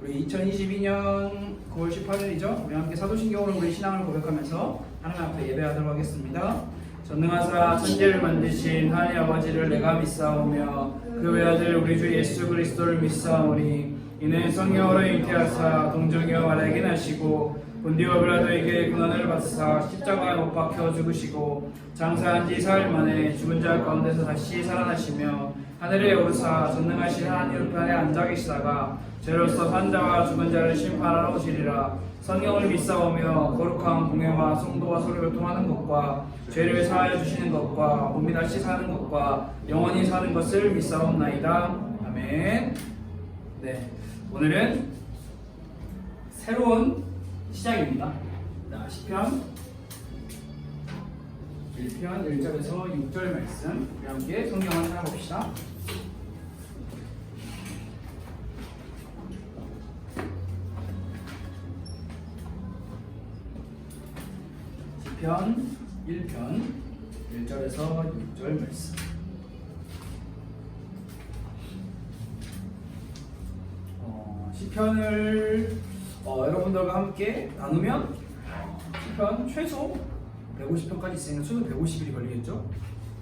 우리 2022년 9월 18일이죠. 우리 함께 사도신경으로 우리 신앙을 고백하면서 하나님 앞에 예배하도록 하겠습니다. 전능하사 천지를 만드신 하나님 아버지를 내가 믿사오며 그 외아들 우리 주 예수 그리스도를 믿사오니 이는 성령으로 잉태하사 동정이와 마리아에게 나시고 본디오 빌라도에게 고난을 받으사 십자가에 못 박혀 죽으시고 장사한 지 사흘 만에 죽은 자 가운데서 다시 살아나시며 하늘에 오르사 전능하신 하나님 우편에 앉아 계시다가 죄로서 산 자와 죽은 자를 심판하러 오시리라. 성령을 믿사오며 거룩한 공회와 성도와 서로 교통하는 것과 죄를 사하여 주시는 것과 몸이 다시 사는 것과 영원히 사는 것을 믿사옵나이다. 아멘. 네, 오늘은 새로운 시작입니다. 자, 시편 1편 1절에서 6절 말씀 우리 함께 성경을 찾아봅시다. 시편 1편 1절에서 6절 말씀. 시편을 여러분들과 함께 나누면 시편 최소 150편까지 있으니까 최소 150일이 걸리겠죠.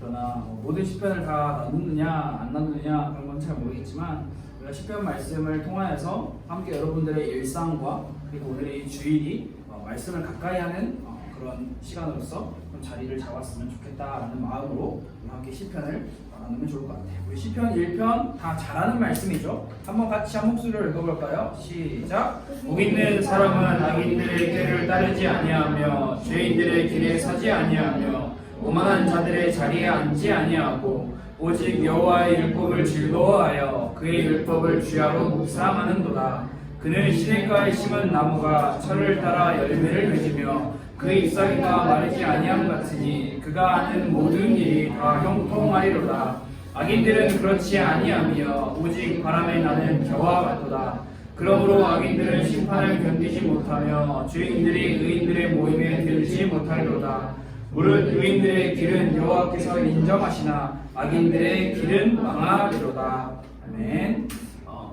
그러나 모든 시편을 다 나누느냐 안 나누느냐 그런 건 잘 모르겠지만 우리가 시편 말씀을 통하여서 함께 여러분들의 일상과 그리고 오늘의 이 주일이 말씀을 가까이 하는 그런 시간으로서 좀 자리를 잡았으면 좋겠다라는 마음으로 함께 시편을 나누면 좋을 것 같아요. 우리 시편 1편 다 잘하는 말씀이죠. 한번 같이 한 목소리로 읽어볼까요? 시작! 복 있는 사람은 악인들의 길을 따르지 아니하며 죄인들의 길에 서지 아니하며 오만한 자들의 자리에 앉지 아니하고 오직 여호와의 율법을 즐거워하여 그의 율법을 주야로 묵상하는도다. 그는 시냇가에 심은 나무가 철을 따라 열매를 맺으며 그 잎사귀가 마르지 아니함 같으니 그가 하는 모든 일이 다 형통하리로다. 악인들은 그렇지 아니하며 오직 바람에 나는 겨와 같도다. 그러므로 악인들은 심판을 견디지 못하며 죄인들이 의인들의 모임에 들지 못하리로다. 무릇 의인들의 길은 여호와께서 인정하시나 악인들의 길은 망하리로다. 아멘.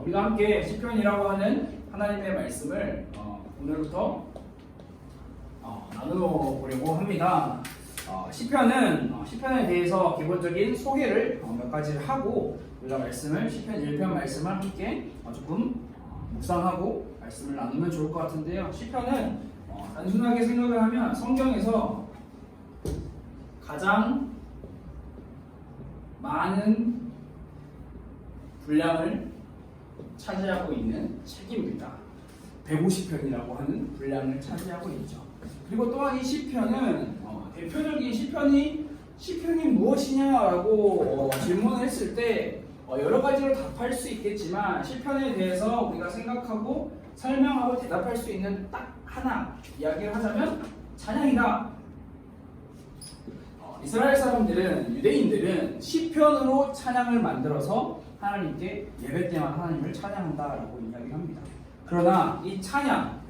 우리가 함께 시편이라고 하는 하나님의 말씀을 오늘부터 나누어보려고 합니다. 시편에 대해서 기본적인 소개를 몇 가지를 하고 우리가 말씀을 시편 1편 말씀을 함께 조금 묵상하고 말씀을 나누면 좋을 것 같은데요. 시편은 단순하게 생각을 하면 성경에서 가장 많은 분량을 차지하고 있는 책입니다. 150편이라고 하는 분량을 차지하고 있죠. 그리고 또한 이 시편은 대표적인 시편이 무엇이냐라고 질문을 했을 때 여러 가지로 답할 수 있겠지만 시편에 대해서 우리가 생각하고 설명하고 대답할 수 있는 딱 하나 이야기를 하자면 찬양이다. 이스라엘 사람들은 유대인들은 시편으로 찬양을 만들어서 하나님께 예배 때만 하나님을 찬양한다라고 이야기합니다. 그러나 이 찬양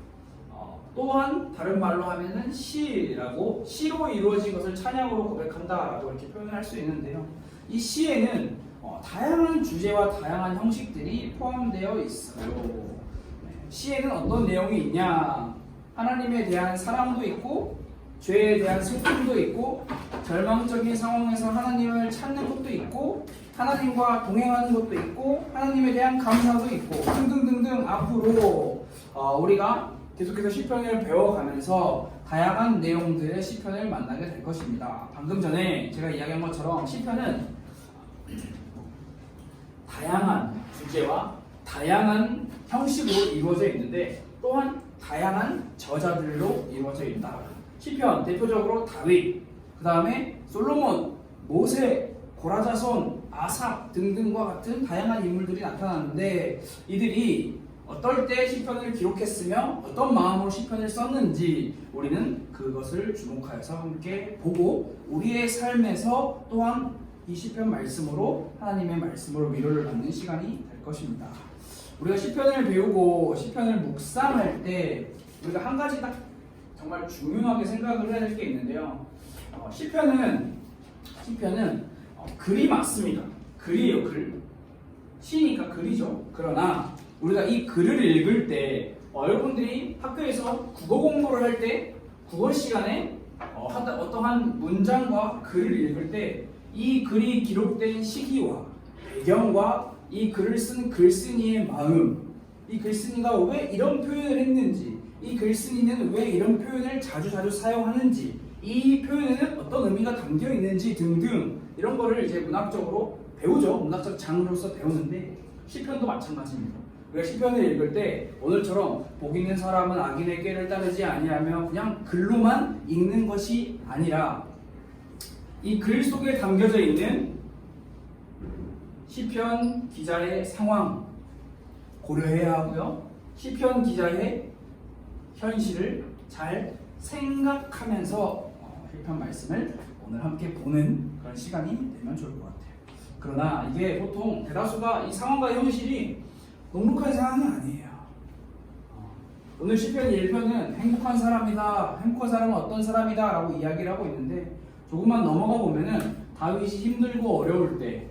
또한 다른 말로 하면은 시로 이루어진 것을 찬양으로 고백한다라고 이렇게 표현을 할 수 있는데요. 이 시에는 다양한 주제와 다양한 형식들이 포함되어 있어요. 시에는 어떤 내용이 있냐? 하나님에 대한 사랑도 있고 죄에 대한 슬픔도 있고 절망적인 상황에서 하나님을 찾는 것도 있고 하나님과 동행하는 것도 있고 하나님에 대한 감사도 있고 등등등등 앞으로 우리가 계속해서 시편을 배워가면서 다양한 내용들의 시편을 만나게 될 것입니다. 방금 전에 제가 이야기한 것처럼 시편은 다양한 주제와 다양한 형식으로 이루어져 있는데 또한 다양한 저자들로 이루어져 있다. 시편 대표적으로 다윗, 그 다음에 솔로몬, 모세, 고라자손, 아삽 등등과 같은 다양한 인물들이 나타나는데 이들이 어떨 때 시편을 기록했으며 어떤 마음으로 시편을 썼는지 우리는 그것을 주목하여서 함께 보고 우리의 삶에서 또한 이 시편 말씀으로 하나님의 말씀으로 위로를 받는 시간이 될 것입니다. 우리가 시편을 배우고 시편을 묵상할 때 우리가 한 가지 딱 정말 중요하게 생각을 해야 될 게 있는데요. 시편은 글이 맞습니다. 글이에요, 글. 시니까 글이죠. 그러나 우리가 이 글을 읽을 때 여러분들이 학교에서 국어 공부를 할 때 국어 시간에 어떠한 문장과 글을 읽을 때 이 글이 기록된 시기와 배경과 이 글을 쓴 글쓴이의 마음, 이 글쓴이가 왜 이런 표현을 했는지, 이 글쓴이는 왜 이런 표현을 자주 사용하는지, 이 표현에는 어떤 의미가 담겨 있는지 등등 이런 거를 이제 문학적으로 배우죠. 문학적 장으로서 배우는데 시편도 마찬가지입니다. 우리가 시편을 읽을 때 오늘처럼 복 있는 사람은 악인의 꾀를 따르지 아니하며 그냥 글로만 읽는 것이 아니라 이 글 속에 담겨져 있는 시편 기자의 상황 고려해야 하고요. 시편 기자의 현실을 잘 생각하면서 시편 말씀을 오늘 함께 보는 그런 시간이 되면 좋을 것 같아요. 그러나 이게 보통 대다수가 이 상황과 현실이 녹록한 상황이 아니에요. 오늘 시편 1편은 행복한 사람이다, 행복한 사람은 어떤 사람이다 라고 이야기를 하고 있는데 조금만 넘어가 보면은 다윗이 힘들고 어려울 때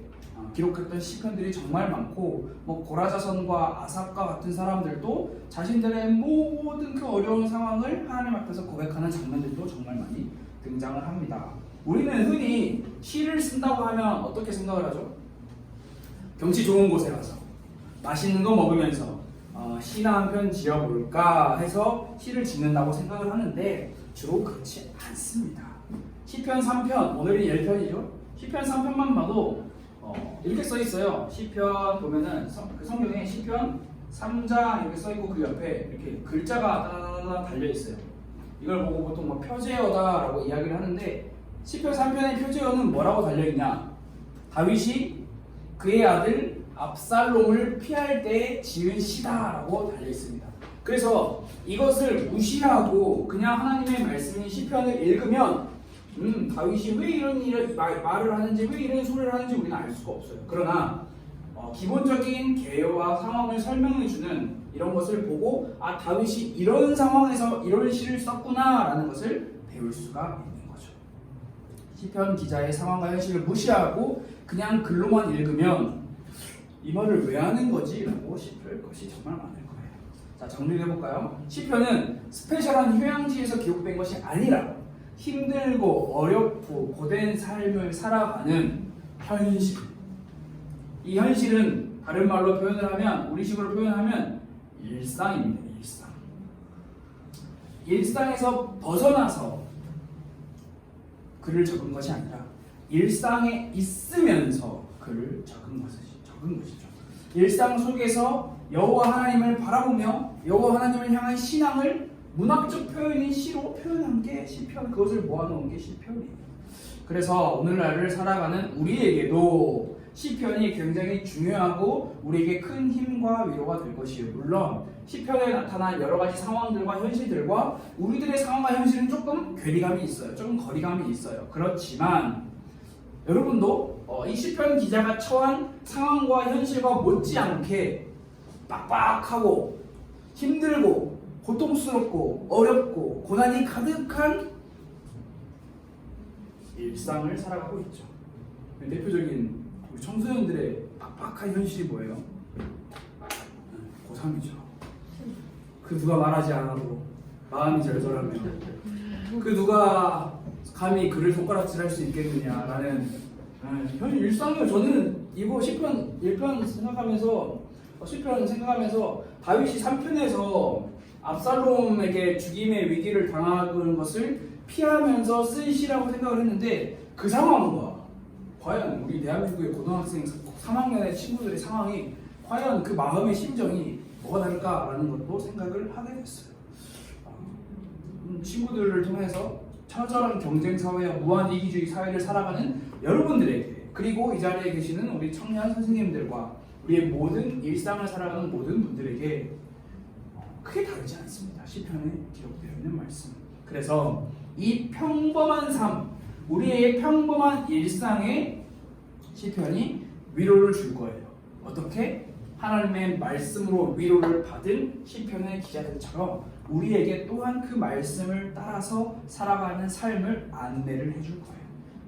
기록했던 시편들이 정말 많고 고라자선과 아삽과 같은 사람들도 자신들의 모든 그 어려운 상황을 하나님 앞에서 고백하는 장면들도 정말 많이 등장을 합니다. 우리는 흔히 시를 쓴다고 하면 어떻게 생각을 하죠? 경치 좋은 곳에 가서 맛있는 거 먹으면서 시나 한 편 지어볼까 해서 시를 짓는다고 생각을 하는데 주로 그렇지 않습니다. 시편 3편, 오늘이 1편이죠. 시편 3편만 봐도 이렇게 써 있어요. 시편 보면은 그 성경에 시편 3장 이렇게 써 있고 그 옆에 이렇게 글자가 따다다다 달려 있어요. 이걸 보고 보통 표제어다라고 이야기를 하는데 시편 3편의 표제어는 뭐라고 달려 있냐? 다윗이 그의 아들 압살롬을 피할 때 지은 시다라고 달려 있습니다. 그래서 이것을 무시하고 그냥 하나님의 말씀인 시편을 읽으면 다윗이 왜 이런 말을 하는지, 왜 이런 소리를 하는지 우리는 알 수가 없어요. 그러나 기본적인 개요와 상황을 설명해주는 이런 것을 보고 다윗이 이런 상황에서 이런 시를 썼구나라는 것을 배울 수가 있는 거죠. 시편 기자의 상황과 현실을 무시하고 그냥 글로만 읽으면 이 말을 왜 하는 거지? 라고 싶을 것이 정말 많을 거예요. 자, 정리해볼까요? 시편은 스페셜한 휴양지에서 기록된 것이 아니라 힘들고 어렵고 고된 삶을 살아가는 현실. 이 현실은 다른 말로 표현을 하면, 우리식으로 표현하면 일상입니다. 일상. 일상에서 벗어나서 글을 적은 것이 아니라 일상에 있으면서 글을 적은 것이죠. 일상 속에서 여호와 하나님을 바라보며 여호와 하나님을 향한 신앙을 문학적 표현인 시로 표현한 게 시편, 그것을 모아놓은 게 시편이에요. 그래서 오늘날을 살아가는 우리에게도 시편이 굉장히 중요하고 우리에게 큰 힘과 위로가 될 것이에요. 물론 시편에 나타난 여러 가지 상황들과 현실들과 우리들의 상황과 현실은 조금 괴리감이 있어요. 조금 거리감이 있어요. 그렇지만 여러분도 이 시편 기자가 처한 상황과 현실과 못지않게 빡빡하고 힘들고 고통스럽고 어렵고 고난이 가득한 일상을 살아가고 있죠. 대표적인 우리 청소년들의 빡빡한 현실이 뭐예요? 고3이죠. 그 누가 말하지 않아도 마음이 절절하며 그 누가 감히 그를 손가락질할 수 있겠느냐라는 현 일상이요. 저는 이거 시편 1편 생각하면서 다윗이 3편에서 압살롬에게 죽임의 위기를 당하는 것을 피하면서 쓴 시라고 생각을 했는데 그 상황과 과연 우리 대한민국의 고등학생 3학년의 친구들의 상황이 과연 그 마음의 심정이 뭐가 다를까라는 것도 생각을 하게 됐어요. 친구들을 통해서 처절한 경쟁 사회와 무한 이기주의 사회를 살아가는 여러분들에게, 그리고 이 자리에 계시는 우리 청년 선생님들과 우리의 모든 일상을 살아가는 모든 분들에게 크게 다르지 않습니다. 시편에 기록되어 있는 말씀. 그래서 이 평범한 삶, 우리의 평범한 일상에 시편이 위로를 줄 거예요. 어떻게? 하나님의 말씀으로 위로를 받은 시편의 기자들처럼 우리에게 또한 그 말씀을 따라서 살아가는 삶을 안내를 해줄 거예요.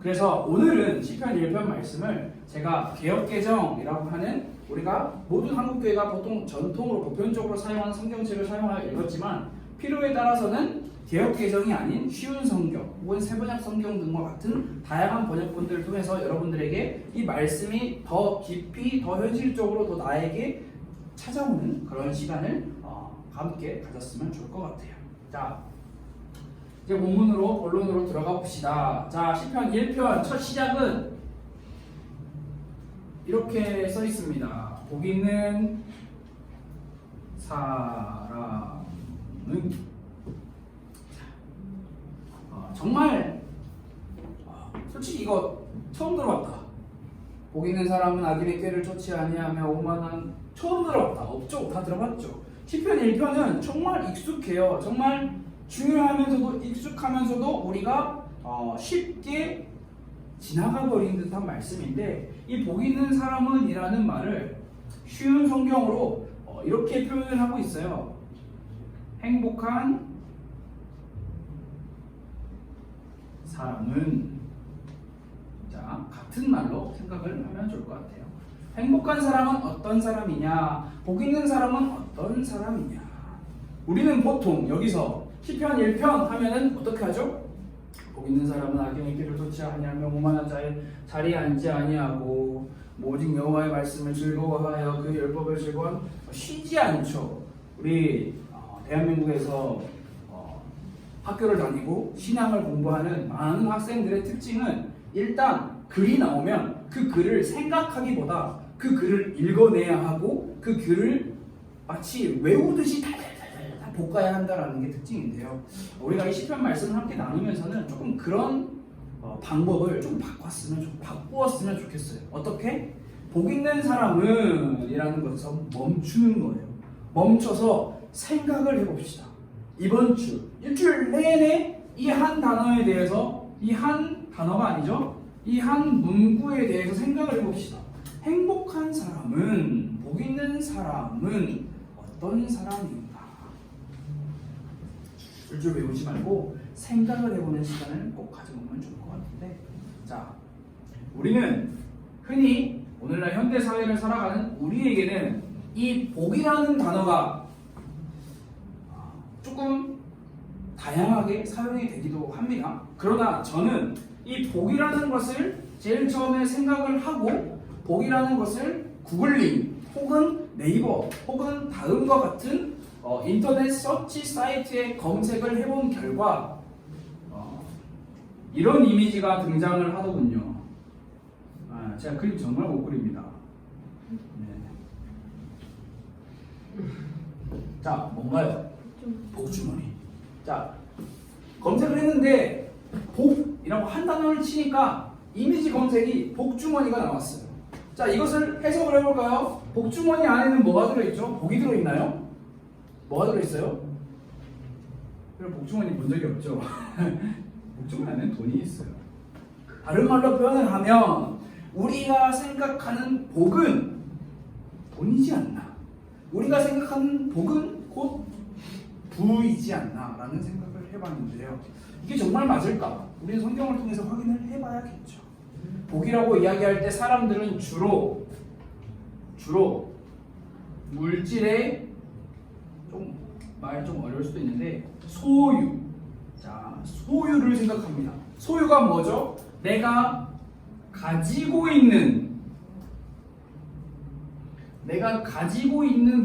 그래서 오늘은 시편 1편 말씀을 제가 개역개정이라고 하는 우리가 모든 한국교회가 보통 전통으로 보편적으로 사용하는 성경책을 사용하여 읽었지만 필요에 따라서는 개역개정이 아닌 쉬운 성경 혹은 세번역 성경 등과 같은 다양한 번역본들을 통해서 여러분들에게 이 말씀이 더 깊이 더 현실적으로 더 나에게 찾아오는 그런 시간을 함께 가졌으면 좋을 것 같아요. 자, 이제 본론으로 들어가 봅시다. 자, 시편 1편 첫 시작은 이렇게 써 있습니다. 복 있는 사람은 정말 솔직히 이거 처음 들어봤다. 복 있는 사람은 악인의 꾀를 쫓지 아니하며 오만한 처음 들어봤다. 없죠? 다 들어봤죠? 시편 1편은 정말 익숙해요. 정말 중요하면서도 익숙하면서도 우리가 쉽게 지나가 버린 듯한 말씀인데 이 복 있는 사람은 이라는 말을 쉬운 성경으로 이렇게 표현을 하고 있어요. 행복한 사람은 자 같은 말로 생각을 하면 좋을 것 같아요. 행복한 사람은 어떤 사람이냐? 복 있는 사람은 어떤 사람이냐? 우리는 보통 여기서 시편 1편 하면은 어떻게 하죠? 복 있는 사람은 악인의 길을 쫓지 아니하며 오만한 자의 자리에 앉지 아니하고 오직 여호와의 말씀을 즐거워하여 그 율법을 즐거워 쉬지 않죠. 우리 대한민국에서 학교를 다니고 신앙을 공부하는 많은 학생들의 특징은 일단 글이 나오면 그 글을 생각하기보다 그 글을 읽어내야 하고 그 글을 마치 외우듯이 달달달달 볶아야 한다는 게 특징인데요. 우리가 이 시편 말씀을 함께 나누면서는 조금 그런 방법을 좀 바꾸었으면 좋겠어요. 어떻게? 복 있는 사람은 이라는 것에서 멈추는 거예요. 멈춰서 생각을 해봅시다. 이번 주 일주일 내내 이 한 단어에 대해서 이 한 단어가 아니죠. 이 한 문구에 대해서 생각을 해봅시다. 행복한 사람은 복 있는 사람은 어떤 사람인가? 줄줄 외우지 말고 생각을 해보는 시간을 꼭 가져보면 좋을 것 같은데 자 우리는 흔히 오늘날 현대사회를 살아가는 우리에게는 이 복이라는 단어가 조금 다양하게 사용이 되기도 합니다. 그러나 저는 이 복이라는 것을 제일 처음에 생각을 하고 복이라는 것을 구글링 혹은 네이버 혹은 다음과 같은 인터넷 서치 사이트에 검색을 해본 결과 이런 이미지가 등장을 하더군요. 제가 그림 정말 못 그립니다. 네. 자, 뭔가요? 복주머니. 자, 검색을 했는데 복이라고 한 단어를 치니까 이미지 검색이 복주머니가 나왔어요. 자, 이것을 해석을 해볼까요? 복주머니 안에는 뭐가 들어있죠? 복이 들어있나요? 뭐가 들어있어요? 그럼 복주머니 본 적이 없죠? 복주머니 안에는 돈이 있어요. 다른 말로 표현을 하면 우리가 생각하는 복은 돈이지 않나? 우리가 생각하는 복은 곧 부이지 않나? 라는 생각을 해봤는데요. 이게 정말 맞을까? 우리는 성경을 통해서 확인을 해봐야겠죠. 복이라고 이야기할 때 사람들은 주로 물질의 말이 좀 어려울 수도 있는데 소유. 자, 소유를 생각합니다. 소유가 뭐죠? 내가 가지고 있는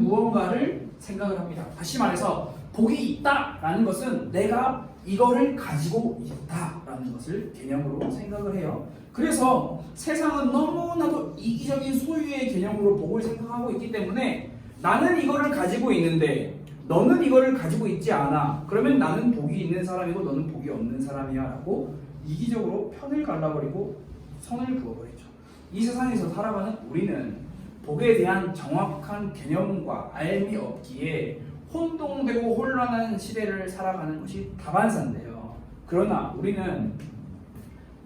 무언가를 생각을 합니다. 다시 말해서 복이 있다라는 것은 내가 이거를 가지고 있다라는 것을 개념으로 생각을 해요. 그래서 세상은 너무나도 이기적인 소유의 개념으로 복을 생각하고 있기 때문에 나는 이거를 가지고 있는데 너는 이거를 가지고 있지 않아. 그러면 나는 복이 있는 사람이고 너는 복이 없는 사람이야 라고 이기적으로 편을 갈라버리고 선을 그어버리죠. 이 세상에서 살아가는 우리는 복에 대한 정확한 개념과 알미 없기에 혼동되고 혼란한 시대를 살아가는 것이 다반사인데요. 그러나 우리는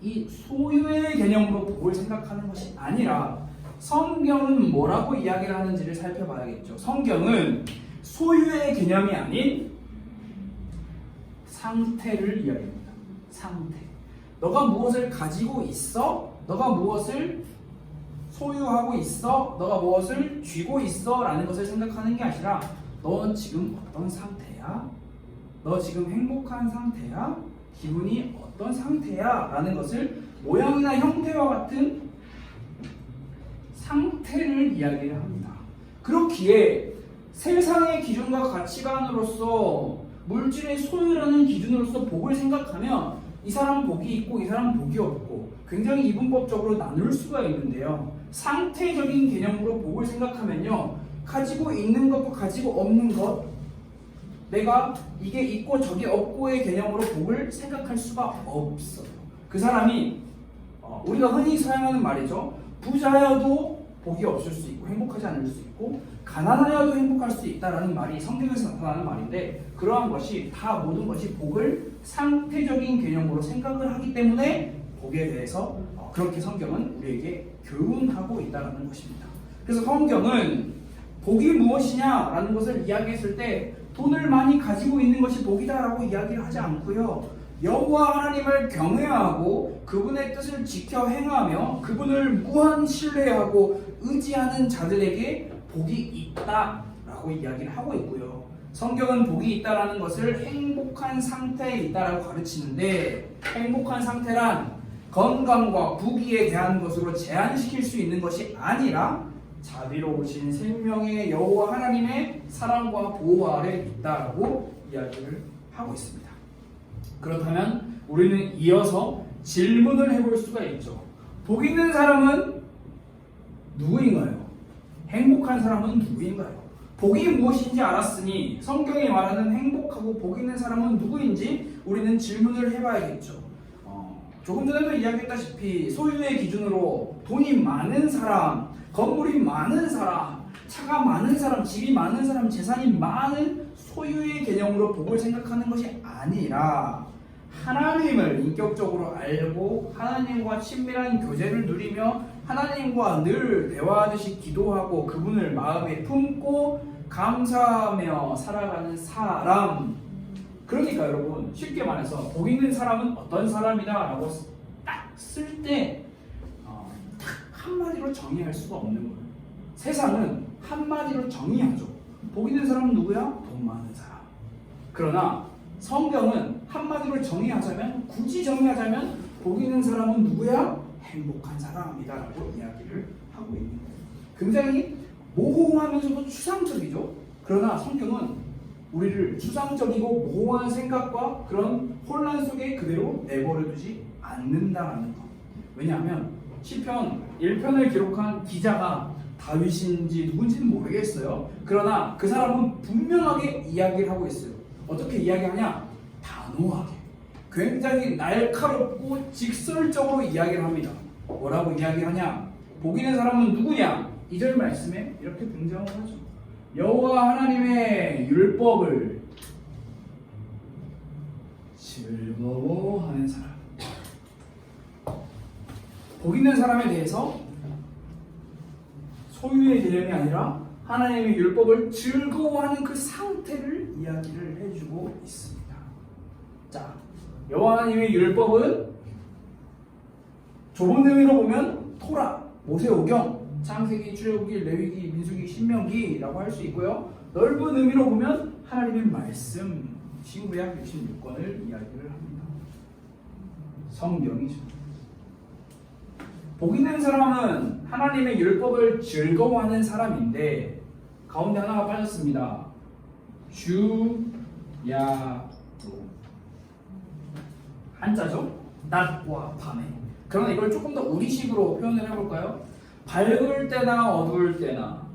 이 소유의 개념으로 복을 생각하는 것이 아니라 성경은 뭐라고 이야기를 하는지를 살펴봐야겠죠. 성경은 소유의 개념이 아닌 상태를 이야기합니다. 상태. 너가 무엇을 가지고 있어? 너가 무엇을 소유하고 있어? 너가 무엇을 쥐고 있어? 라는 것을 생각하는 게 아니라 너 지금 어떤 상태야? 너 지금 행복한 상태야? 기분이 어떤 상태야? 라는 것을 모양이나 형태와 같은 상태를 이야기를 합니다. 그렇기에 세상의 기준과 가치관으로서 물질의 소유라는 기준으로서 복을 생각하면 이 사람은 복이 있고 이 사람은 복이 없고 굉장히 이분법적으로 나눌 수가 있는데요. 상태적인 개념으로 복을 생각하면요, 가지고 있는 것과 가지고 없는 것, 내가 이게 있고 저게 없고의 개념으로 복을 생각할 수가 없어요. 그 사람이 우리가 흔히 사용하는 말이죠. 부자여도 복이 없을 수 있고 행복하지 않을 수 있고 가난하여도 행복할 수 있다라는 말이 성경에서 나타나는 말인데, 그러한 것이 다 모든 것이 복을 상태적인 개념으로 생각을 하기 때문에 복에 대해서 그렇게 성경은 우리에게 교훈하고 있다는 것입니다. 그래서 성경은 복이 무엇이냐라는 것을 이야기했을 때 돈을 많이 가지고 있는 것이 복이다라고 이야기를 하지 않고요, 여호와 하나님을 경외하고 그분의 뜻을 지켜 행하며 그분을 무한 신뢰하고 의지하는 자들에게 복이 있다라고 이야기를 하고 있고요. 성경은 복이 있다라는 것을 행복한 상태에 있다라고 가르치는데, 행복한 상태란 건강과 부귀에 대한 것으로 제한시킬 수 있는 것이 아니라 자비로우신 생명의 여호와 하나님의 사랑과 보호 아래 있다라고 이야기를 하고 있습니다. 그렇다면 우리는 이어서 질문을 해볼 수가 있죠. 복 있는 사람은 누구인가요? 행복한 사람은 누구인가요? 복이 무엇인지 알았으니 성경이 말하는 행복하고 복 있는 사람은 누구인지 우리는 질문을 해봐야겠죠. 조금 전에도 이야기했다시피 소유의 기준으로 돈이 많은 사람, 건물이 많은 사람, 차가 많은 사람, 집이 많은 사람, 재산이 많은 소유의 개념으로 복을 생각하는 것이 아니라 하나님을 인격적으로 알고 하나님과 친밀한 교제를 누리며 하나님과 늘 대화하듯이 기도하고 그분을 마음에 품고 감사하며 살아가는 사람. 그러니까 여러분, 쉽게 말해서 복 있는 사람은 어떤 사람이다 라고 딱 쓸 때 한마디로 정의할 수가 없는 거예요. 세상은 한마디로 정의하죠. 복 있는 사람은 누구야? 돈 많은 사람. 그러나 성경은 한마디로 정의하자면, 굳이 정의하자면 복 있는 사람은 누구야? 행복한 사람이다 라고 이야기를 하고 있는 거예요. 굉장히 모호하면서도 추상적이죠. 그러나 성경은 우리를 추상적이고 모호한 생각과 그런 혼란 속에 그대로 내버려두지 않는다는 것. 왜냐하면 시편 1편을 기록한 기자가 다윗인지 누군지는 모르겠어요. 그러나 그 사람은 분명하게 이야기를 하고 있어요. 어떻게 이야기하냐? 단호하게, 굉장히 날카롭고 직설적으로 이야기를 합니다. 뭐라고 이야기하냐? 복 있는 사람은 누구냐? 2절 말씀에 이렇게 등장을 하죠. 여호와 하나님의 율법을 즐거워하는 사람. 복 있는 사람에 대해서 소유의 개념이 아니라 하나님의 율법을 즐거워하는 그 상태를 이야기를 해주고 있습니다. 자, 여호와 하나님의 율법은 좁은 의미로 보면 토라, 모세오경, 창세기, 출애굽기, 레위기, 민수기, 신명기라고 할 수 있고요. 넓은 의미로 보면 하나님의 말씀, 신구약 66권을 이야기를 합니다. 성경이죠. 복 있는 사람은 하나님의 율법을 즐거워하는 사람인데 가운데 하나가 빠졌습니다. 주야로. 한자죠? 낮과 밤에. 그러나 이걸 조금 더 우리식으로 표현을 해볼까요? 밝을 때나 어두울 때나,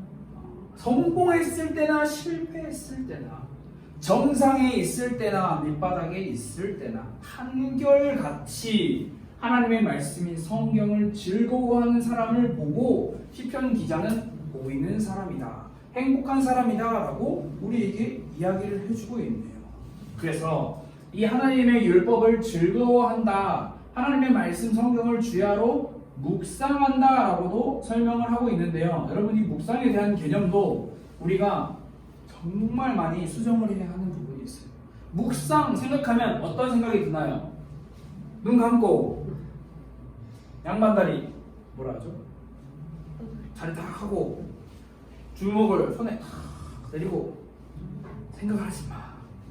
성공했을 때나 실패했을 때나, 정상에 있을 때나 밑바닥에 있을 때나 한결같이 하나님의 말씀인 성경을 즐거워하는 사람을 보고 시편 기자는 복 있는 사람이다, 행복한 사람이다 라고 우리에게 이야기를 해주고 있네요. 그래서 이 하나님의 율법을 즐거워한다, 하나님의 말씀 성경을 주야로 묵상한다 라고도 설명을 하고 있는데요. 여러분, 이 묵상에 대한 개념도 우리가 정말 많이 수정을 해야 하는 부분이 있어요. 묵상 생각하면 어떤 생각이 드나요? 눈 감고 양반다리 뭐라 하죠? 자리 딱 하고 주먹을 손에 탁 내리고 생각을 하지 마.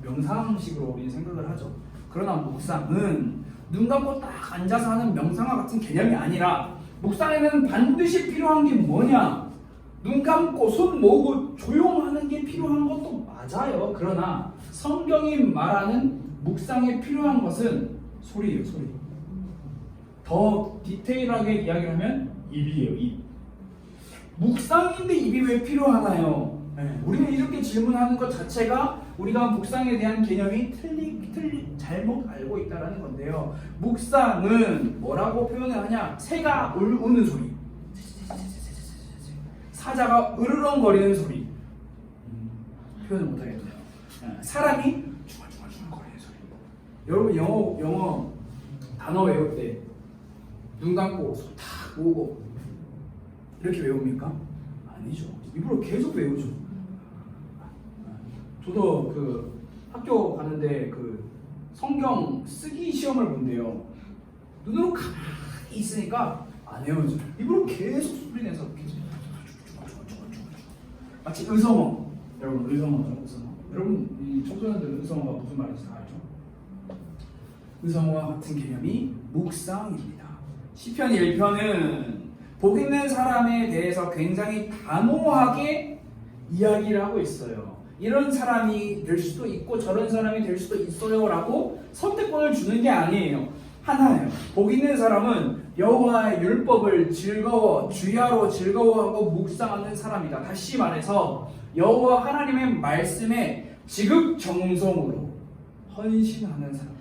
명상식으로 우리는 생각을 하죠. 그러나 묵상은 눈 감고 딱 앉아서 하는 명상과 같은 개념이 아니라 묵상에는 반드시 필요한 게 뭐냐? 눈 감고 손 모으고 조용하는 게 필요한 것도 맞아요. 그러나 성경이 말하는 묵상에 필요한 것은 소리예요. 소리. 더 디테일하게 이야기를 하면 입이에요. 입. 묵상인데 입이 왜 필요하나요? 네. 우리는 이렇게 질문하는 것 자체가 우리가 묵상에 대한 개념이 잘못 알고 있다는 건데요. 묵상은 뭐라고 표현을 하냐? 새가 우는 소리, 사자가 으르렁거리는 소리. 표현을 못하겠네요. 사람이 중얼중얼거리는 소리. 여러분 영어 단어 외울 때 눈 감고 손 탁 모으고 이렇게 외웁니까? 아니죠. 입으로 계속 외우죠. 저도 그 학교 가는데 그 성경 쓰기 시험을 본대요. 눈으로 가만히 있으니까 안 외워져. 입으로 계속 소리 내서 계속 마치 의성어. 여러분 의성어죠. 의성어. 여러분 이 청소년들 의성어가 무슨 말인지 다 알죠? 의성어와 같은 개념이 묵상입니다. 시편 1편은 복 있는 사람에 대해서 굉장히 단호하게 이야기를 하고 있어요. 이런 사람이 될 수도 있고 저런 사람이 될 수도 있어요 라고 선택권을 주는 게 아니에요. 하나예요. 복 있는 사람은 여호와의 율법을 주야로 즐거워하고 묵상하는 사람이다. 다시 말해서 여호와 하나님의 말씀에 지극정성으로 헌신하는 사람,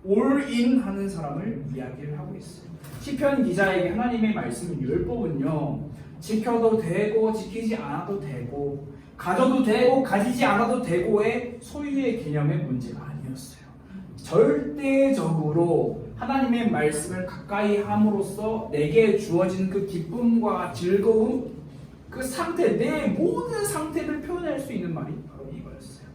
올인하는 사람을 이야기를 하고 있어요. 시편 기자에게 하나님의 말씀 율법은요, 지켜도 되고 지키지 않아도 되고 가져도 되고 가지지 않아도 되고의 소유의 개념의 문제가 아니었어요. 절대적으로 하나님의 말씀을 가까이 함으로써 내게 주어진 그 기쁨과 즐거움, 그 상태, 내 모든 상태를 표현할 수 있는 말이 바로 이거였어요.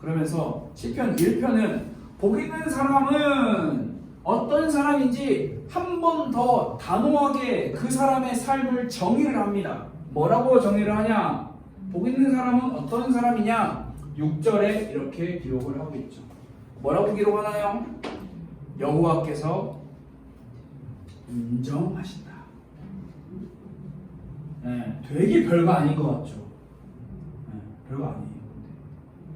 그러면서 시편 1편은 복 있는 사람은 어떤 사람인지 한 번 더 단호하게 그 사람의 삶을 정의를 합니다. 뭐라고 정의를 하냐? 복 있는 사람은 어떤 사람이냐? 6절에 이렇게 기록을 하고 있죠. 뭐라고 기록하나요? 여호와께서 인정하신다. 네, 되게 별거 아닌 것 같죠? 네, 별거 아니에요.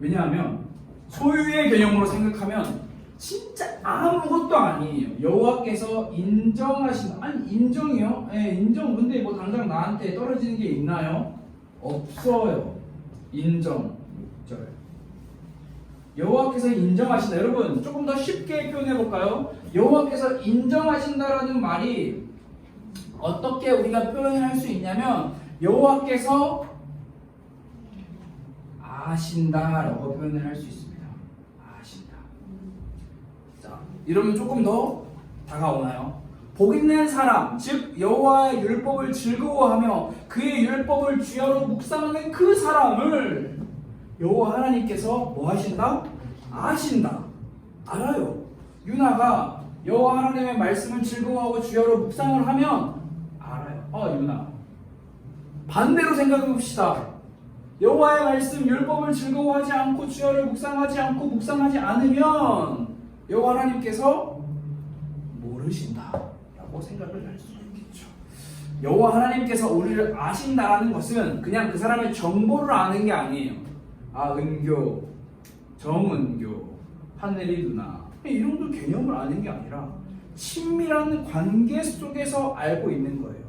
왜냐하면 소유의 개념으로 생각하면 진짜 아무것도 아니에요. 여호와께서 인정하신다. 아니 인정이요? 네, 인정. 근데 뭐 당장 나한테 떨어지는 게 있나요? 없어요. 인정. 6절. 여호와께서 인정하신다. 여러분 조금 더 쉽게 표현해 볼까요? 여호와께서 인정하신다라는 말이 어떻게 우리가 표현할 수 있냐면 여호와께서 아신다라고 표현을 할 수 있습니다. 아신다. 자, 이러면 조금 더 다가오나요? 복 있는 사람, 즉 여호와의 율법을 즐거워하며 그의 율법을 주야로 묵상하는 그 사람을 여호와 하나님께서 뭐 하신다? 아신다. 알아요. 유나가 여호와 하나님의 말씀을 즐거워하고 주야로 묵상을 하면 알아요. 유나. 반대로 생각해 봅시다. 여호와의 말씀 율법을 즐거워하지 않고 주야를 묵상하지 않으면 여호와 하나님께서 모르신다라고 생각을 할 수 있겠죠. 여호와 하나님께서 우리를 아신다라는 것은 그냥 그 사람의 정보를 아는 게 아니에요. 은교, 정은교, 하늘이 누나 이런 걸 개념을 아는 게 아니라 친밀한 관계 속에서 알고 있는 거예요.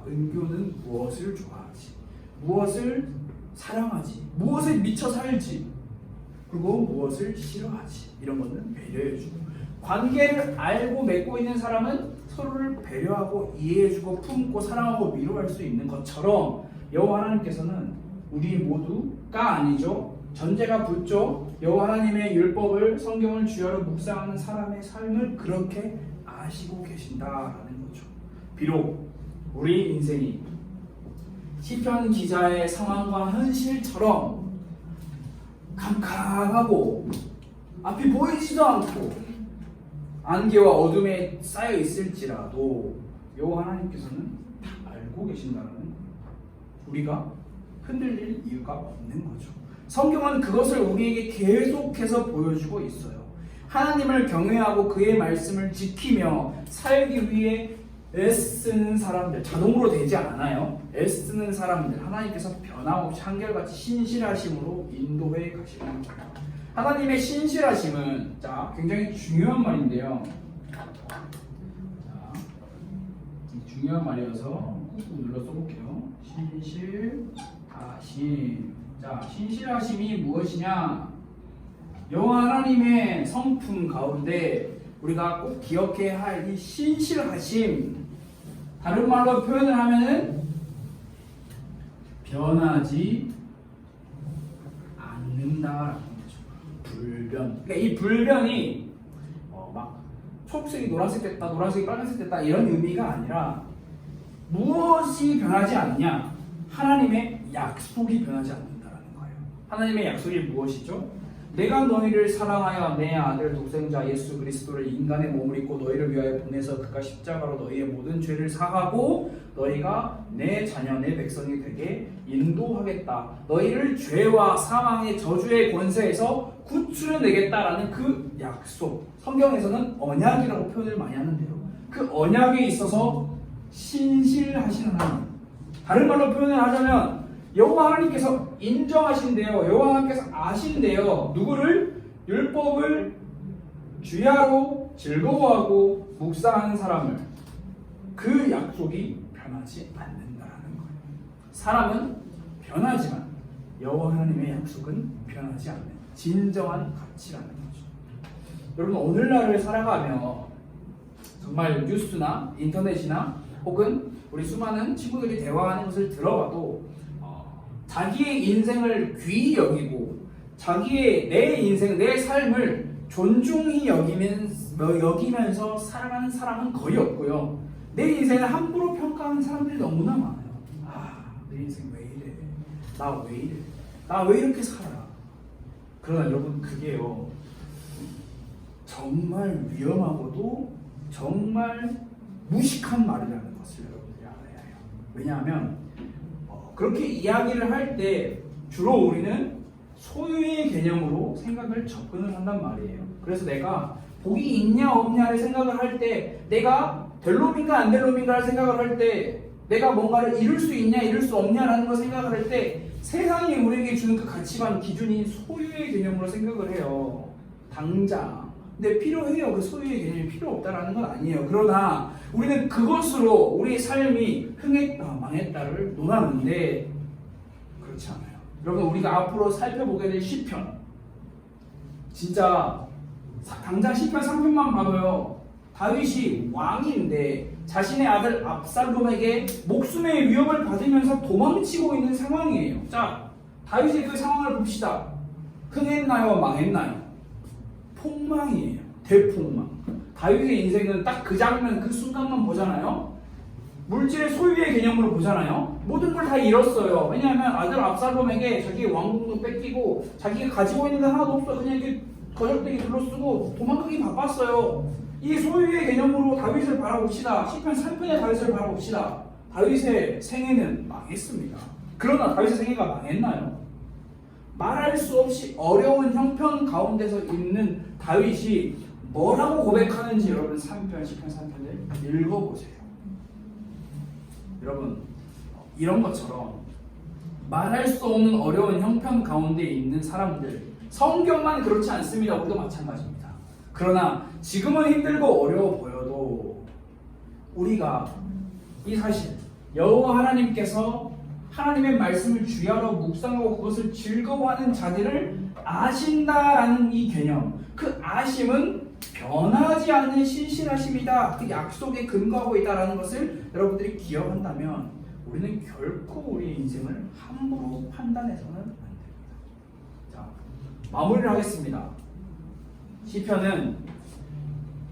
은교는 무엇을 좋아하지, 무엇을 사랑하지, 무엇에 미쳐 살지, 그리고 무엇을 싫어하지. 이런 거는 배려해주고, 관계를 알고 맺고 있는 사람은 서로를 배려하고 이해해주고 품고 사랑하고 위로할 수 있는 것처럼 여호와 하나님께서는 우리 모두가 아니죠. 전제가 붙죠. 여호와 하나님의 율법을, 성경을 주야로 묵상하는 사람의 삶을 그렇게 아시고 계신다라는 거죠. 비록 우리 인생이 시편 기자의 상황과 현실처럼 캄캄하고 앞이 보이지도 않고 안개와 어둠에 쌓여 있을지라도 여호와 하나님께서는 다 알고 계신다는 우리가 흔들릴 이유가 없는 거죠. 성경은 그것을 우리에게 계속해서 보여주고 있어요. 하나님을 경외하고 그의 말씀을 지키며 살기 위해 애쓰는 사람들, 자동으로 되지 않아요. 애쓰는 사람들, 하나님께서 변함없이 한결같이 신실하심으로 인도해 가시는 거예요. 하나님의 신실하심은 굉장히 중요한 말인데요. 중요한 말이어서 꾹꾹 눌러 써볼게요. 신실하심. 신실하심이 무엇이냐? 여호와 하나님의 성품 가운데 우리가 꼭 기억해야 할 이 신실하심, 다른 말로 표현을 하면은 변하지 않는다라는 거죠. 불변. 그러니까 이 불변이 막 초록색이 노란색 됐다, 노란색이 빨간색 됐다 이런 의미가 아니라 무엇이 변하지 않냐? 하나님의 약속이 변하지 않는다라는 거예요. 하나님의 약속이 무엇이죠? 내가 너희를 사랑하여 내 아들 독생자 예수 그리스도를 인간의 몸을 입고 너희를 위하여 보내서 그가 십자가로 너희의 모든 죄를 사하고 너희가 내 자녀 내 백성이 되게 인도하겠다. 너희를 죄와 사망의 저주의 권세에서 구출해내겠다라는 그 약속. 성경에서는 언약이라고 표현을 많이 하는데요. 그 언약에 있어서 신실하신 하나님. 다른 말로 표현을 하자면 여호와 하나님께서 인정하신대요. 여호와 하나님께서 아신대요. 누구를? 율법을 주야로 즐거워하고 묵상하는 사람을. 그 약속이 변하지 않는다라는 거예요. 사람은 변하지만 여호와 하나님의 약속은 변하지 않는 진정한 가치라는 거죠. 여러분, 오늘날을 살아가며 정말 뉴스나 인터넷이나 혹은 우리 수많은 친구들이 대화하는 것을 들어봐도 자기의 인생을 귀히 여기고 자기의 내 인생, 내 삶을 존중히 여기면서 살아가는 사람은 거의 없고요. 내 인생을 함부로 평가하는 사람들이 너무나 많아요. 내 인생 왜 이래? 나 왜 이래? 나 왜 이렇게 살아? 그러나 여러분, 그게요, 정말 위험하고도 정말 무식한 말이라는 것을 여러분들이 알아야 해요. 왜냐하면 그렇게 이야기를 할 때 주로 우리는 소유의 개념으로 생각을 접근을 한단 말이에요. 그래서 내가 복이 있냐 없냐를 생각을 할 때, 내가 될 놈인가 안 될 놈인가를 생각을 할 때, 내가 뭔가를 이룰 수 있냐 이룰 수 없냐라는 걸 생각을 할 때 세상이 우리에게 주는 그 가치관 기준이 소유의 개념으로 생각을 해요. 당장. 근데 필요해요. 그 소유의 개념이 필요 없다라는 건 아니에요. 그러나 우리는 그것으로 우리 삶이 흥했다 망했다를 논하는데 그렇지 않아요. 여러분, 우리가 앞으로 살펴보게 될 시편, 진짜 당장 시편 3편만 봐도요, 다윗이 왕인데 자신의 아들 압살롬에게 목숨의 위협을 받으면서 도망치고 있는 상황이에요. 자, 다윗의 그 상황을 봅시다. 흥했나요? 망했나요? 폭망이에요. 대폭망. 다윗의 인생은 딱 그 장면, 그 순간만 보잖아요. 물질의 소유의 개념으로 보잖아요. 모든 걸 다 잃었어요. 왜냐하면 아들 압살롬에게 자기의 왕궁도 뺏기고 자기가 가지고 있는 게 하나도 없어. 그냥 이렇게 거적대기 둘러쓰고 도망가기 바빴어요. 이 소유의 개념으로 다윗을 바라봅시다. 시편 3편의 다윗을 바라봅시다. 다윗의 생애는 망했습니다. 그러나 다윗의 생애가 망했나요? 말할 수 없이 어려운 형편 가운데서 있는 다윗이 뭐라고 고백하는지 여러분 3편, 10편, 3편을 읽어보세요. 여러분, 이런 것처럼 말할 수 없는 어려운 형편 가운데 있는 사람들, 성경만 그렇지 않습니다. 우리도 마찬가지입니다. 그러나 지금은 힘들고 어려워 보여도 우리가 이 사실 여호와 하나님께서 하나님의 말씀을 주야로 묵상하고 그것을 즐거워하는 자들을 아신다라는 이 개념, 그 아심은 변하지 않는 신실하심이다. 그 약속에 근거하고 있다라는 것을 여러분들이 기억한다면 우리는 결코 우리의 인생을 함부로 판단해서는 안 됩니다. 자, 마무리를 하겠습니다. 시편은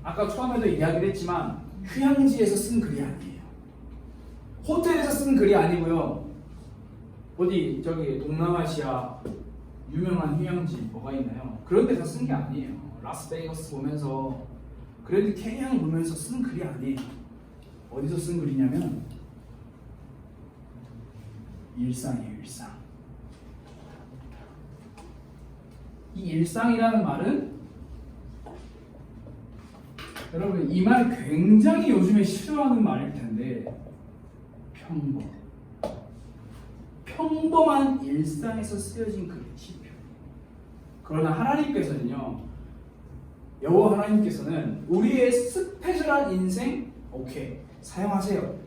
아까 처음에도 이야기를 했지만 휴양지에서 쓴 글이 아니에요. 호텔에서 쓴 글이 아니고요. 어디 저기 동남아시아 유명한 휴양지 뭐가 있나요? 그런 데서 쓴 게 아니에요. 라스베이거스 보면서 그랜드 캐니언을 보면서 쓴 글이 아니에요. 어디서 쓴 글이냐면 일상이에요. 일상. 이 일상이라는 말은 여러분 이 말 굉장히 요즘에 싫어하는 말일 텐데 평범한 일상에서 쓰여진 글이 시편. 그러나 하나님께서는요, 여호와 하나님께서는 우리의 스페셜한 인생 오케이 사용하세요.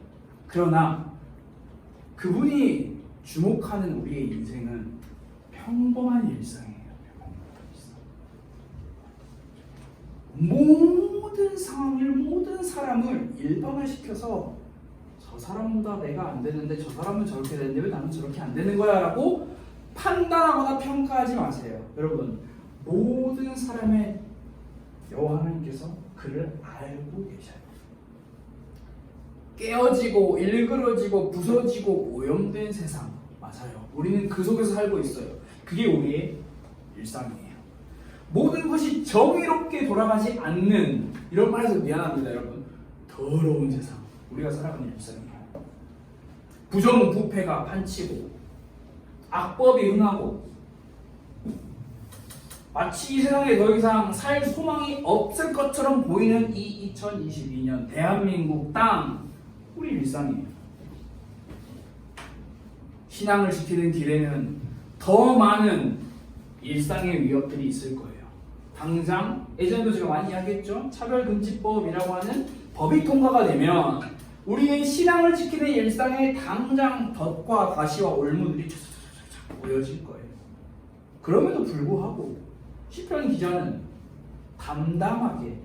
그러나 그분이 주목하는 우리의 인생은 평범한 일상이에요. 모든 상황을 모든 사람을 일반화시켜서 저 사람보다 내가 안 되는데 저 사람은 저렇게 되는데 왜 나는 저렇게 안 되는 거야 라고 판단하거나 평가하지 마세요. 여러분 모든 사람의 여호와 하나님께서 그를 알고 계셔요. 깨어지고 일그러지고 부서지고 오염된 세상 맞아요. 우리는 그 속에서 살고 있어요. 그게 우리의 일상이에요. 모든 것이 정의롭게 돌아가지 않는, 이런 말해서 미안합니다 여러분, 더러운 세상 우리가 살아가는 일상이에요. 부정부패가 판치고 악법이 흥하고 마치 이 세상에 더 이상 살 소망이 없을 것처럼 보이는 이 2022년 대한민국 땅, 우리 일상이에요. 신앙을 지키는 길에는 더 많은 일상의 위협들이 있을 거예요. 당장 예전에도 제가 많이 이야기했죠. 차별금지법이라고 하는 법이 통과가 되면 우리의 신앙을 지키는 일상에 당장 덫과 가시와 올무들이 쫙쫙쫙 보여질 거예요. 그럼에도 불구하고 시편 기자는 담담하게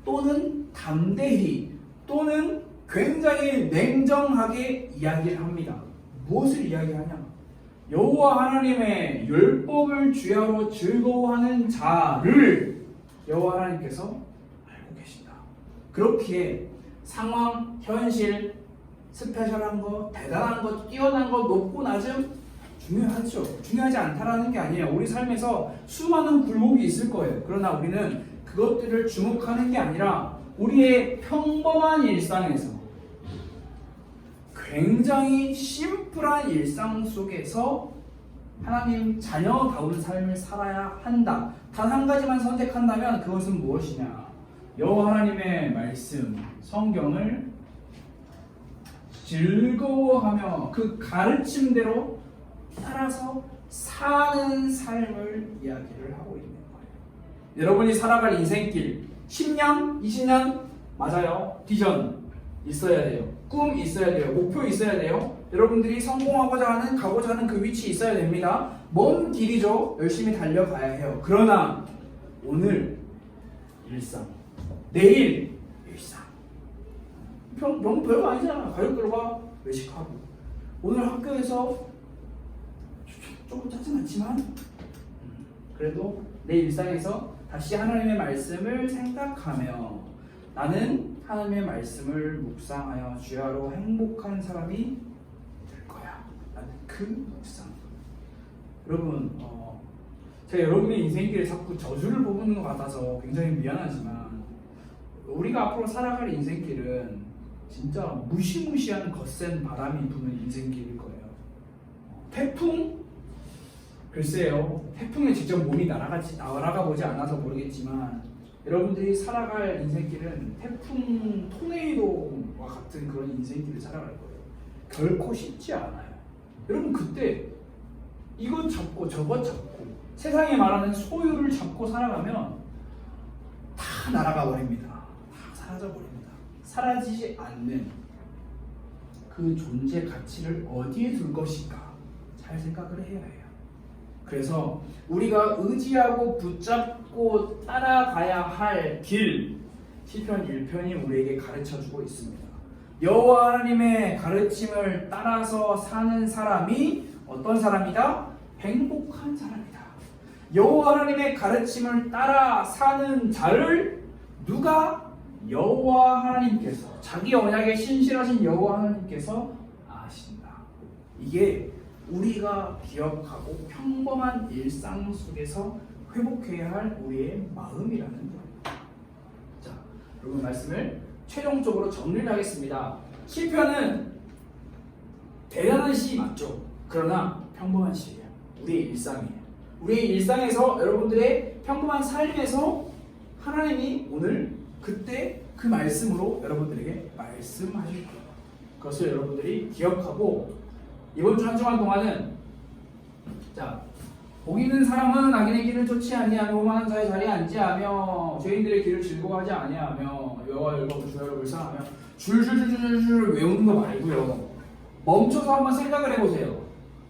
또는 담대히 또는 굉장히 냉정하게 이야기를 합니다. 무엇을 이야기하냐? 여호와 하나님의 율법을 주야로 즐거워하는 자를 여호와 하나님께서 알고 계신다. 그렇기에 상황, 현실, 스페셜한 거, 대단한 거, 뛰어난 거, 높고 낮음 중요하죠. 중요하지 않다라는 게 아니에요. 우리 삶에서 수많은 굴곡이 있을 거예요. 그러나 우리는 그것들을 주목하는 게 아니라 우리의 평범한 일상에서 굉장히 심플한 일상 속에서 하나님 자녀다운 삶을 살아야 한다. 단 한 가지만 선택한다면 그것은 무엇이냐? 여호와 하나님의 말씀, 성경을 즐거워하며 그 가르침대로 따라서 사는 삶을 이야기를 하고 있는 거예요. 여러분이 살아갈 인생길 10년, 20년 맞아요. 비전 있어야 돼요. 꿈 있어야 돼요. 목표 있어야 돼요. 여러분들이 성공하고자 하는, 가고자 하는 그 위치 있어야 됩니다. 먼 길이죠. 열심히 달려가야 해요. 그러나 오늘 일상, 내일 일상. 너무 별거 아니잖아. 가족들과 외식하고 오늘 학교에서 조금 짜증났지만 그래도 내 일상에서 다시 하나님의 말씀을 생각하며 나는 하나님의 말씀을 묵상하여 주야로 행복한 사람이 될 거야. 나는 그 묵상. 여러분, 제가 여러분의 인생길에 자꾸 저주를 뽑는 것 같아서 굉장히 미안하지만 우리가 앞으로 살아갈 인생길은 진짜 무시무시한 거센 바람이 부는 인생길일 거예요. 태풍? 글쎄요. 태풍에 직접 몸이 날아가 보지 않아서 모르겠지만 여러분들이 살아갈 인생길은 태풍, 토네이도와 같은 그런 인생길을 살아갈 거예요. 결코 쉽지 않아요. 여러분 그때 이것 잡고 저것 잡고 세상에 말하는 소유를 잡고 살아가면 다 날아가 버립니다. 다 사라져 버립니다. 사라지지 않는 그 존재 가치를 어디에 둘 것인가 잘 생각을 해야 해요. 그래서 우리가 의지하고 붙잡고 따라가야 할 길, 시편 1편이 우리에게 가르쳐주고 있습니다. 여호와 하나님의 가르침을 따라서 사는 사람이 어떤 사람이다? 행복한 사람이다. 여호와 하나님의 가르침을 따라 사는 자를 누가? 여호와 하나님께서, 자기 언약에 신실하신 여호와 하나님께서 아신다. 이게 우리가 기억하고 평범한 일상 속에서 회복해야 할 우리의 마음이라는 거예요. 자, 여러분 말씀을 최종적으로 정리를 하겠습니다. 시편은 대단한 시 맞죠? 그러나 평범한 시예요. 우리의 일상이에요. 우리의 일상에서 여러분들의 평범한 삶에서 하나님이 오늘 그때 그 말씀으로 여러분들에게 말씀하실 거예요. 그것을 여러분들이 기억하고 이번 주 한 주간 동안은 자, 복 있는 사람은 악인의 길을 쫓지 아니하며 오만한 자의 자리에 앉지하며 죄인들의 길을 즐거워하지 아니하며 여호와의 율법을 주야로 불쌍하며 줄줄줄줄줄 외우는 거 말고요. 멈춰서 한번 생각을 해보세요.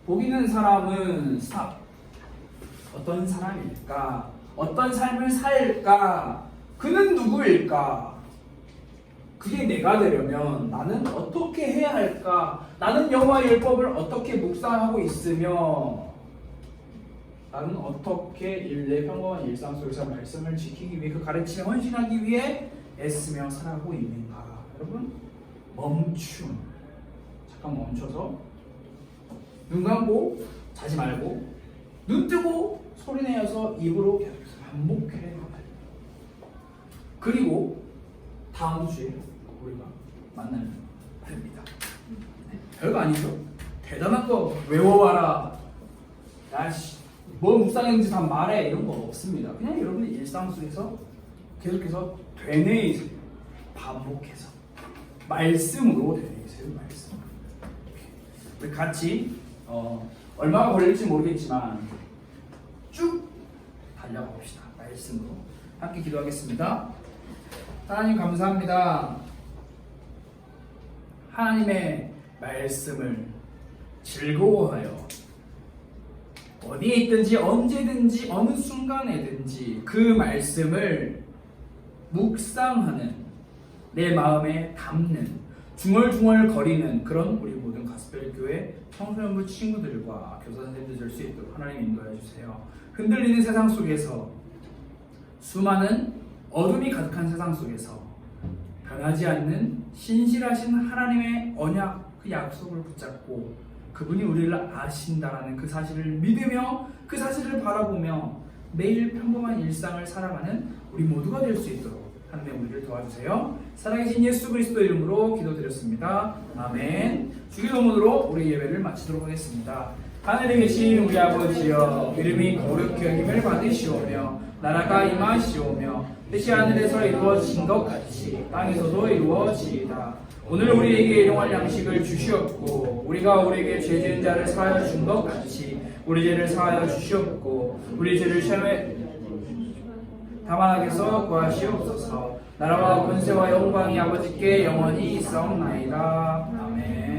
복 있는 사람은 어떤 사람일까? 어떤 삶을 살까? 그는 누구일까? 그게 내가 되려면 나는 어떻게 해야 할까? 나는 여호와의 율법을 어떻게 묵상하고 있으며 나는 어떻게 내 평범한 일상 속에서 말씀을 지키기 위해 그 가르침에 헌신하기 위해 애쓰며 살아가고 있는가? 여러분 잠깐 멈춰서 눈 감고 자지 말고 눈 뜨고 소리내어서 입으로 계속해서 반복해야 합니다. 그리고 다음 주에 우리가 만나면 됩니다. 별거 아니죠? 대단한 거 외워봐라. 야씨 뭐 묵상했는지 다 말해 이런 거 없습니다. 그냥 여러분의 일상 속에서 계속해서 되뇌이세요. 반복해서 말씀으로 되뇌이세요. 말씀. 우리 같이 얼마가 걸릴지 모르겠지만 쭉 달려가 봅시다. 말씀으로 함께 기도하겠습니다. 하나님 감사합니다. 하나님의 말씀을 즐거워하여 어디에 있든지 언제든지 어느 순간에든지 그 말씀을 묵상하는 내 마음에 담는 중얼중얼 거리는 그런 우리 모든 가스펠 교회 청소년부 친구들과 교사 선생님들 될 수 있도록 하나님 인도해 주세요. 흔들리는 세상 속에서 수많은 어둠이 가득한 세상 속에서 변하지 않는 신실하신 하나님의 언약 그 약속을 붙잡고 그분이 우리를 아신다라는 그 사실을 믿으며 그 사실을 바라보며 매일 평범한 일상을 살아가는 우리 모두가 될 수 있도록 하나님 우리를 도와주세요. 살아계신 예수 그리스도 이름으로 기도드렸습니다. 아멘. 주기도문으로 우리 예배를 마치도록 하겠습니다. 하늘에 계신 우리 아버지여 이름이 거룩히 여김을 받으시오며 나라가 임하시오며 뜻이 하늘에서 이루어진 것 같이 땅에서도 이루어지이다. 오늘 우리에게 일용할 양식을 주시옵고 우리가 우리에게 죄 지은 자를 사하여 준 것 같이 우리 죄를 사하여 주시옵고 우리 죄를 시험에 다만하게서 구하시옵소서. 나라와 권세와 영광이 아버지께 영원히 있사옵나이다. 아멘.